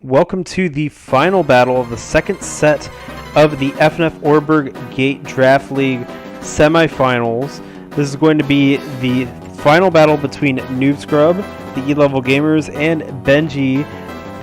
Welcome to the final battle of the second set of the FnF Oreburgh Gate Draft League Semifinals. This is going to be the final battle between Noob Scrub, the E-Level Gamers, and Benji,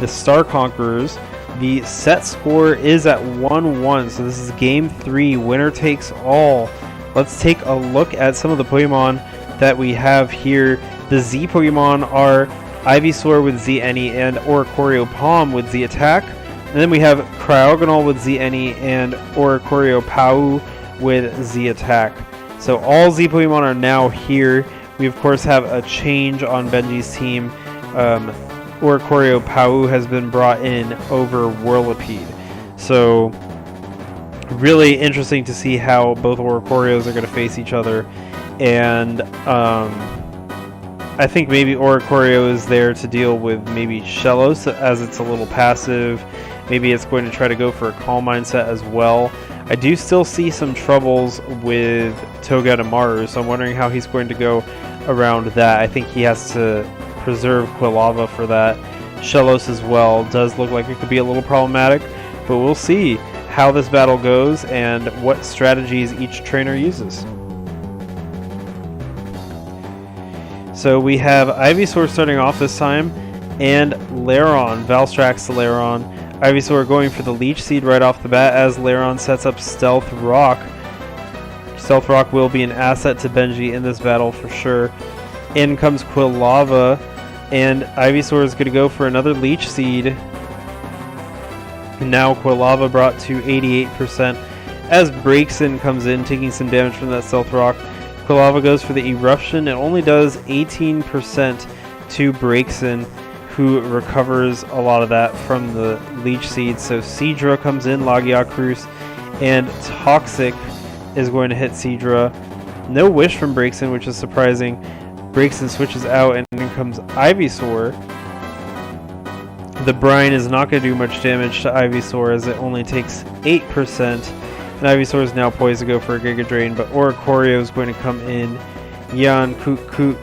the Star Conquerors. The set score is at 1-1, so this is game 3, winner takes all. Let's take a look at some of the Pokemon that we have here. The Z Pokemon are Ivysaur with Z Any and Oricorio Palm with Z Attack. And then we have Cryogonal with Z Any and Oricorio Pau with Z Attack. So all Z Pokemon are now here. We of course have a change on Benji's team. Oricorio Pau has been brought in over Whirlipede. So really interesting to see how both Oricorios are going to face each other. And I think maybe Oricorio is there to deal with maybe Shellos as it's a little passive. Maybe it's going to try to go for a Calm Mindset as well. I do still see some troubles with Togedemaru, so I'm wondering how he's going to go around that. I think he has to preserve Quilava for that. Shellos as well does look like it could be a little problematic, but we'll see how this battle goes and what strategies each trainer uses. So we have Ivysaur starting off this time, and Lairon, Valstrax to Lairon. Ivysaur going for the Leech Seed right off the bat as Lairon sets up Stealth Rock. Stealth Rock will be an asset to Benji in this battle for sure. In comes Quilava, and Ivysaur is going to go for another Leech Seed. And now Quilava brought to 88% as Braixen comes in, taking some damage from that Stealth Rock. Quilava goes for the Eruption. It only does 18% to Braixen, who recovers a lot of that from the Leech Seed. So Seadra comes in, Lagiacruz, and Toxic is going to hit Seadra. No Wish from Braixen, which is surprising. Braixen switches out, and in comes Ivysaur. The Brine is not going to do much damage to Ivysaur as it only takes 8%. And Ivysaur is now poised to go for a Giga Drain, but Oricorio is going to come in. Yan, Koot,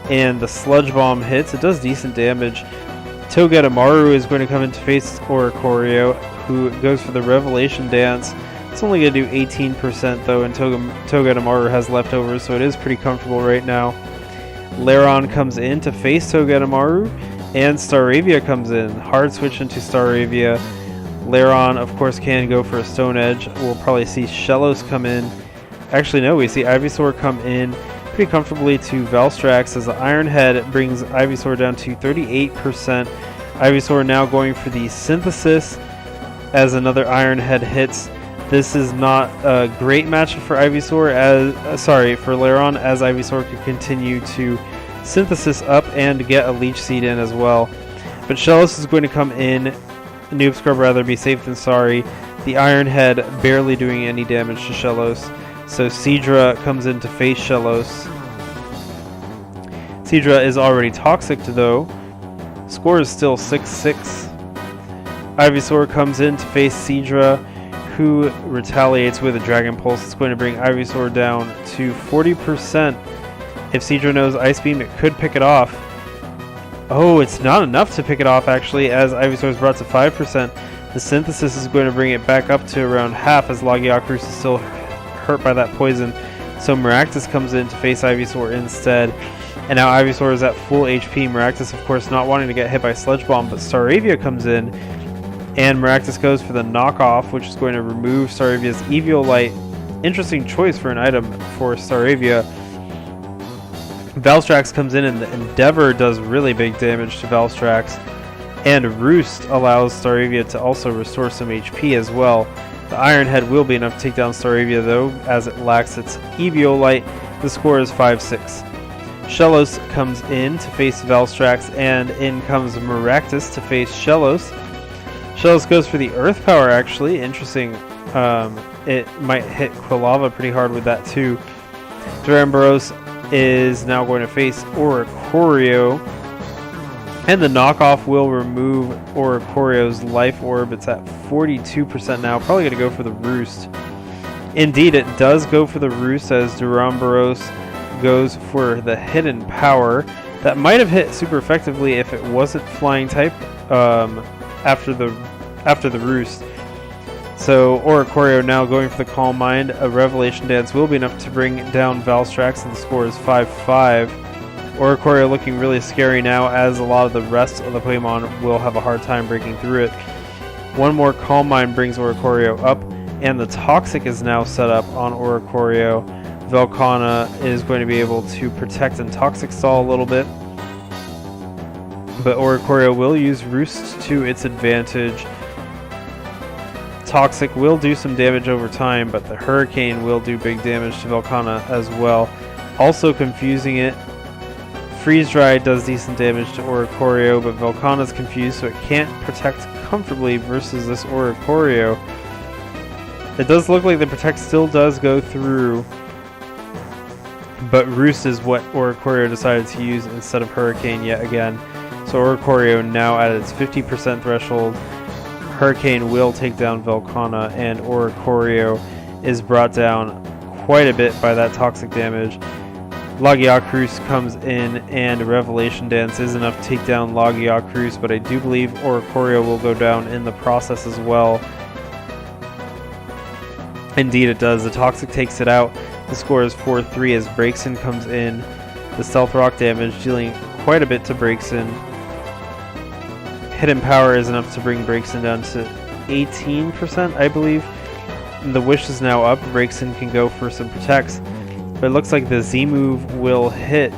and the Sludge Bomb hits. It does decent damage. Togedemaru is going to come in to face Oricorio, who goes for the Revelation Dance. It's only going to do 18% though, and Togedemaru has leftovers, so it is pretty comfortable right now. Lairon comes in to face Togedemaru, and Staravia comes in. Hard switch into Staravia. Lairon, of course, can go for a Stone Edge. We'll probably see Shellos come in. Actually, no, we see Ivysaur come in pretty comfortably to Valstrax as the Iron Head brings Ivysaur down to 38%. Ivysaur now going for the Synthesis as another Iron Head hits. This is not a great matchup for Ivysaur, for Lairon, as Ivysaur could continue to Synthesis up and get a Leech Seed in as well. But Shellos is going to come in. Noob Scrub rather be safe than sorry. The Iron Head barely doing any damage to Shellos. So Seadra comes in to face Shellos. Seadra is already toxic though. Score is still 6-6. Ivysaur comes in to face Seadra, who retaliates with a Dragon Pulse. It's going to bring Ivysaur down to 40%. If Seadra knows Ice Beam, it could pick it off. Oh, it's not enough to pick it off actually, as Ivysaur is brought to 5%. The Synthesis is going to bring it back up to around half, as Lagiacruz is still hurt by that poison. So Maractus comes in to face Ivysaur instead. And now Ivysaur is at full HP. Maractus, of course, not wanting to get hit by Sludge Bomb, but Staravia comes in. And Maractus goes for the knockoff, which is going to remove Staravia's Eviolite. Interesting choice for an item for Staravia. Valstrax comes in, and the Endeavor does really big damage to Valstrax. And Roost allows Staravia to also restore some HP as well. The Iron Head will be enough to take down Staravia though, as it lacks its Eviolite. The score is 5-6. Shellos comes in to face Valstrax, and in comes Maractus to face Shellos. Shellos goes for the Earth Power actually. Interesting. It might hit Quilava pretty hard with that too. Duramboros is now going to face Oricorio, and the knockoff will remove Oricorio's Life Orb. It's at 42% now, probably going to go for the Roost. Indeed, it does go for the Roost, as Duramboros goes for the Hidden Power. That might have hit super effectively if it wasn't Flying type. after the roost. So Oreburgh now going for the Calm Mind. A Revelation Dance will be enough to bring down Valstrax, and the score is 5-5. Oreburgh looking really scary now, as a lot of the rest of the Pokemon will have a hard time breaking through it. One more Calm Mind brings Oreburgh up, and the Toxic is now set up on Oreburgh. Velkhana is going to be able to protect and Toxic Stall a little bit, but Oreburgh will use Roost to its advantage. Toxic will do some damage over time, but the Hurricane will do big damage to Velkhana as well. Also confusing it, Freeze Dry does decent damage to Oreburgh, but Velkhana's confused, so it can't protect comfortably versus this Oreburgh. It does look like the Protect still does go through, but Roost is what Oreburgh decided to use instead of Hurricane yet again. So Oreburgh now at its 50% threshold. Hurricane will take down Velkhana, and Oreburgh is brought down quite a bit by that toxic damage. Lagiacruz comes in, and Revelation Dance is enough to take down Lagiacruz, but I do believe Oreburgh will go down in the process as well. Indeed it does. The Toxic takes it out. The score is 4-3 as Braixen comes in. The Stealth Rock damage dealing quite a bit to Braixen. Hidden Power is enough to bring Braixen down to 18%, I believe. And the Wish is now up. Braixen can go for some protects, but it looks like the Z move will hit.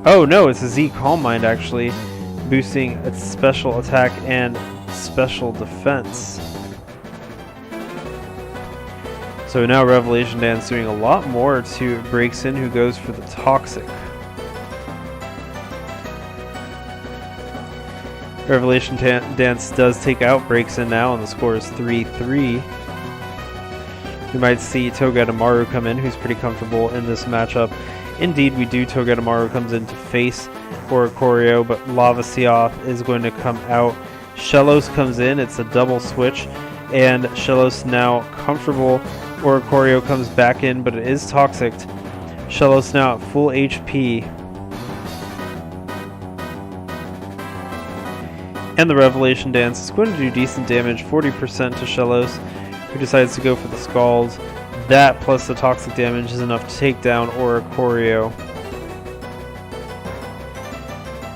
Oh no, it's a Z Calm Mind actually, boosting its special attack and special defense. So now Revelation Dance doing a lot more to Braixen, who goes for the Toxic. Revelation Dance does take out Braixen now, and the score is 3-3. We might see Togedemaru come in, who's pretty comfortable in this matchup. Indeed, we do. Togedemaru comes in to face Oreburgh, but Lavasioth is going to come out. Shellos comes in. It's a double switch, and Shellos now comfortable. Oreburgh comes back in, but it is Toxic. Shellos now at full HP. And the Revelation Dance is going to do decent damage, 40% to Shellos, who decides to go for the Scald. That plus the Toxic damage is enough to take down Oreburgh.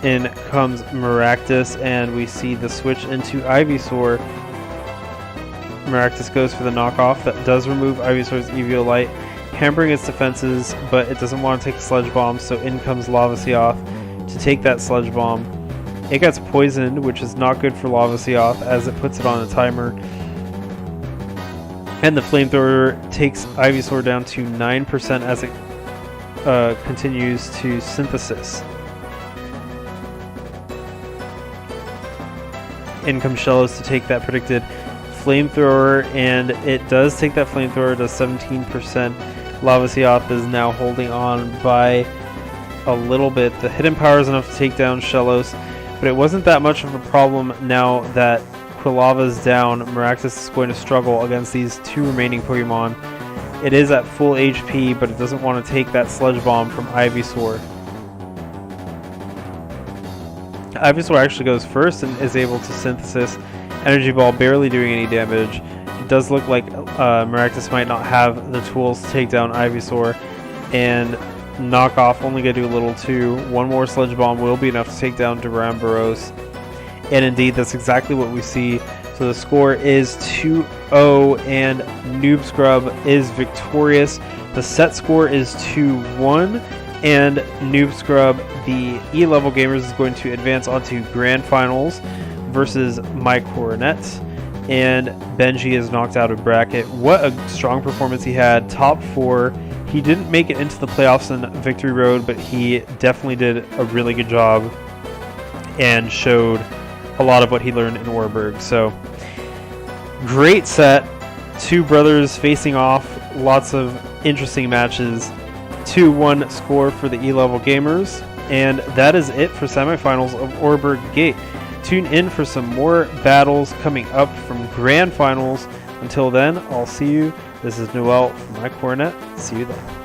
In comes Maractus, and we see the switch into Ivysaur. Maractus goes for the knockoff. That does remove Ivysaur's Eviolite, hampering its defenses, but it doesn't want to take a Sludge Bomb, so in comes Lavasioth to take that Sludge Bomb. It gets poisoned, which is not good for Lavasioth, as it puts it on a timer. And the Flamethrower takes Ivysaur down to 9% as it continues to Synthesis. In comes Shellos to take that predicted Flamethrower, and it does take that Flamethrower to 17%. Lavasioth is now holding on by a little bit. The Hidden Power is enough to take down Shellos, but it wasn't that much of a problem now that Quilava's down. Maractus is going to struggle against these two remaining Pokemon. It is at full HP, but it doesn't want to take that Sludge Bomb from Ivysaur. Ivysaur actually goes first and is able to Synthesis. Energy Ball barely doing any damage. It does look like Maractus might not have the tools to take down Ivysaur, and Knockoff only going to do a little too. One more Sludge Bomb will be enough to take down Duramboros. And indeed, that's exactly what we see. So the score is 2-0, and Noob Scrub is victorious. The set score is 2-1, and Noob Scrub, the E-level gamers, is going to advance onto Grand Finals versus My Coronet. And Benji is knocked out of bracket. What a strong performance he had. Top 4. He didn't make it into the playoffs in Victory Road, but he definitely did a really good job and showed a lot of what he learned in Oreburgh. So, great set. Two brothers facing off. Lots of interesting matches. 2-1 score for the E-level gamers. And that is it for semifinals of Oreburgh Gate. Tune in for some more battles coming up from Grand Finals. Until then, I'll see you. This is Noel from My Coronet. See you then.